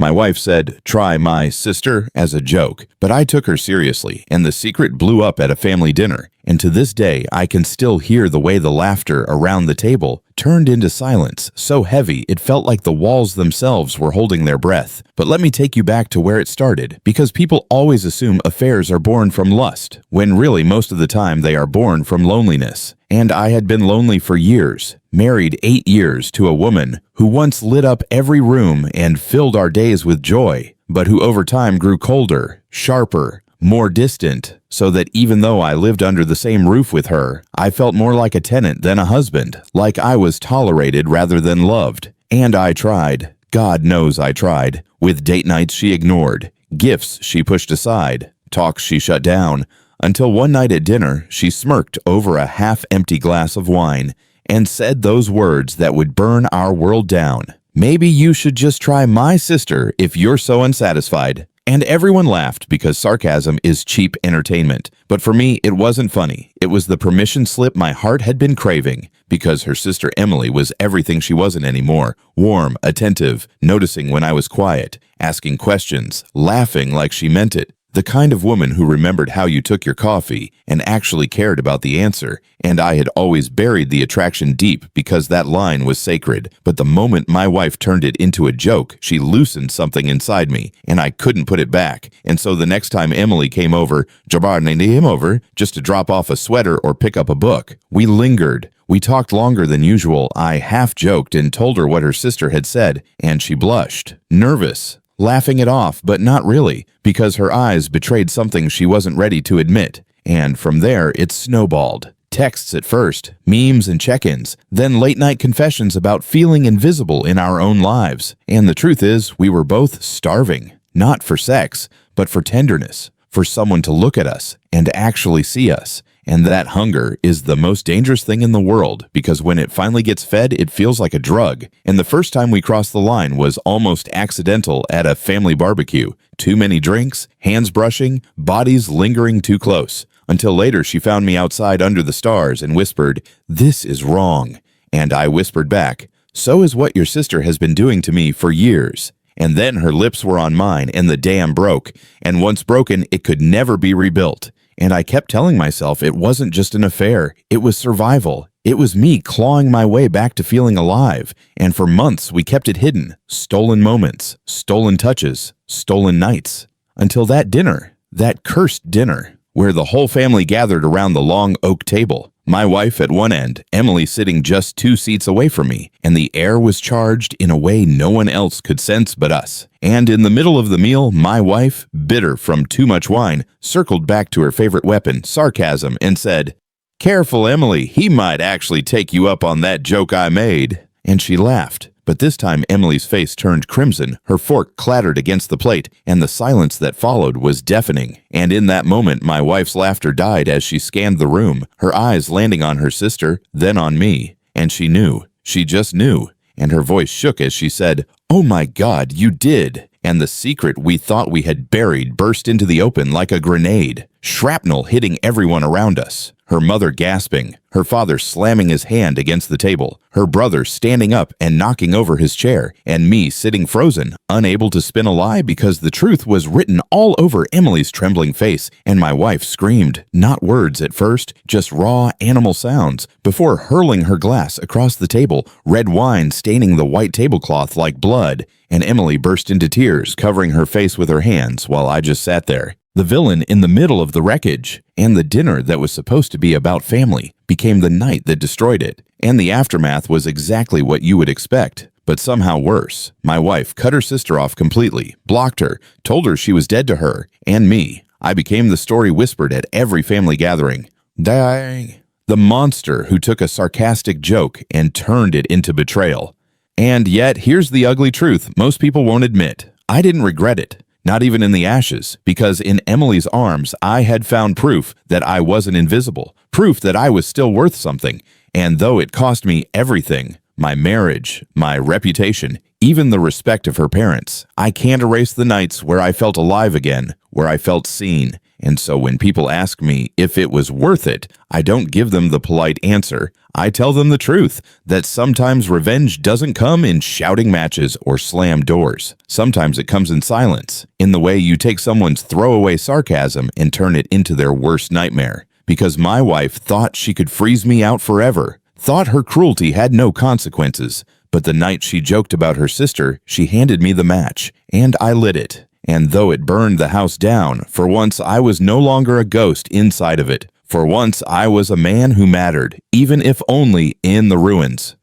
My wife said, "Try my sister," as a joke, but I took her seriously, and the secret blew up at a family dinner. And to this day, I can still hear the way the laughter around the table turned into silence, so heavy it felt like the walls themselves were holding their breath. But let me take you back to where it started, because people always assume affairs are born from lust, when really most of the time they are born from loneliness. And I had been lonely for years, married 8 years to a woman who once lit up every room and filled our days with joy, but who over time grew colder, sharper, more distant, so that even though I lived under the same roof with her, I felt more like a tenant than a husband, like I was tolerated rather than loved. And I tried. God knows I tried. With date nights she ignored, gifts she pushed aside, talks she shut down, until one night at dinner she smirked over a half-empty glass of wine and said those words that would burn our world down. "Maybe you should just try my sister if you're so unsatisfied." And everyone laughed because sarcasm is cheap entertainment. But for me, it wasn't funny. It was the permission slip my heart had been craving, because her sister Emily was everything she wasn't anymore. Warm, attentive, noticing when I was quiet, asking questions, laughing like she meant it. The kind of woman who remembered how you took your coffee and actually cared about the answer. And I had always buried the attraction deep because that line was sacred. But the moment my wife turned it into a joke, she loosened something inside me, and I couldn't put it back. And so the next time Emily came over, just to drop off a sweater or pick up a book, we lingered. We talked longer than usual. I half-joked and told her what her sister had said, and she blushed, nervous, laughing it off, but not really, because her eyes betrayed something she wasn't ready to admit. And from there, it snowballed. Texts at first, memes and check-ins, then late-night confessions about feeling invisible in our own lives. And the truth is, we were both starving, not for sex, but for tenderness, for someone to look at us and actually see us. And that hunger is the most dangerous thing in the world, because when it finally gets fed, it feels like a drug. And the first time we crossed the line was almost accidental at a family barbecue. Too many drinks, hands brushing, bodies lingering too close. Until later she found me outside under the stars and whispered, "This is wrong." And I whispered back, "So is what your sister has been doing to me for years." And then her lips were on mine and the dam broke. And once broken, it could never be rebuilt. And I kept telling myself it wasn't just an affair, it was survival. It was me clawing my way back to feeling alive. And for months we kept it hidden. Stolen moments, stolen touches, stolen nights. Until that dinner, that cursed dinner, where the whole family gathered around the long oak table. My wife at one end, Emily sitting just 2 seats away from me, and the air was charged in a way no one else could sense but us. And in the middle of the meal, my wife, bitter from too much wine, circled back to her favorite weapon, sarcasm, and said, "Careful, Emily, he might actually take you up on that joke I made." And she laughed. But this time Emily's face turned crimson, her fork clattered against the plate, and the silence that followed was deafening. And in that moment my wife's laughter died as she scanned the room, her eyes landing on her sister, then on me. And she knew. She just knew. And her voice shook as she said, "Oh my God, you did." And the secret we thought we had buried burst into the open like a grenade, shrapnel hitting everyone around us. Her mother gasping, her father slamming his hand against the table, her brother standing up and knocking over his chair, and me sitting frozen, unable to spin a lie because the truth was written all over Emily's trembling face, and my wife screamed, not words at first, just raw animal sounds, before hurling her glass across the table, red wine staining the white tablecloth like blood, and Emily burst into tears, covering her face with her hands while I just sat there. The villain in the middle of the wreckage, and the dinner that was supposed to be about family became the night that destroyed it. And the aftermath was exactly what you would expect, but somehow worse. My wife cut her sister off completely, blocked her, told her she was dead to her, and me. I became the story whispered at every family gathering. Dang. The monster who took a sarcastic joke and turned it into betrayal. And yet, here's the ugly truth most people won't admit. I didn't regret it. Not even in the ashes, because in Emily's arms, I had found proof that I wasn't invisible, proof that I was still worth something. And though it cost me everything, my marriage, my reputation, even the respect of her parents, I can't erase the nights where I felt alive again, where I felt seen. And so when people ask me if it was worth it, I don't give them the polite answer. I tell them the truth, that sometimes revenge doesn't come in shouting matches or slammed doors. Sometimes it comes in silence, in the way you take someone's throwaway sarcasm and turn it into their worst nightmare. Because my wife thought she could freeze me out forever, thought her cruelty had no consequences. But the night she joked about her sister, she handed me the match, and I lit it. And though it burned the house down, for once I was no longer a ghost inside of it. For once I was a man who mattered, even if only in the ruins.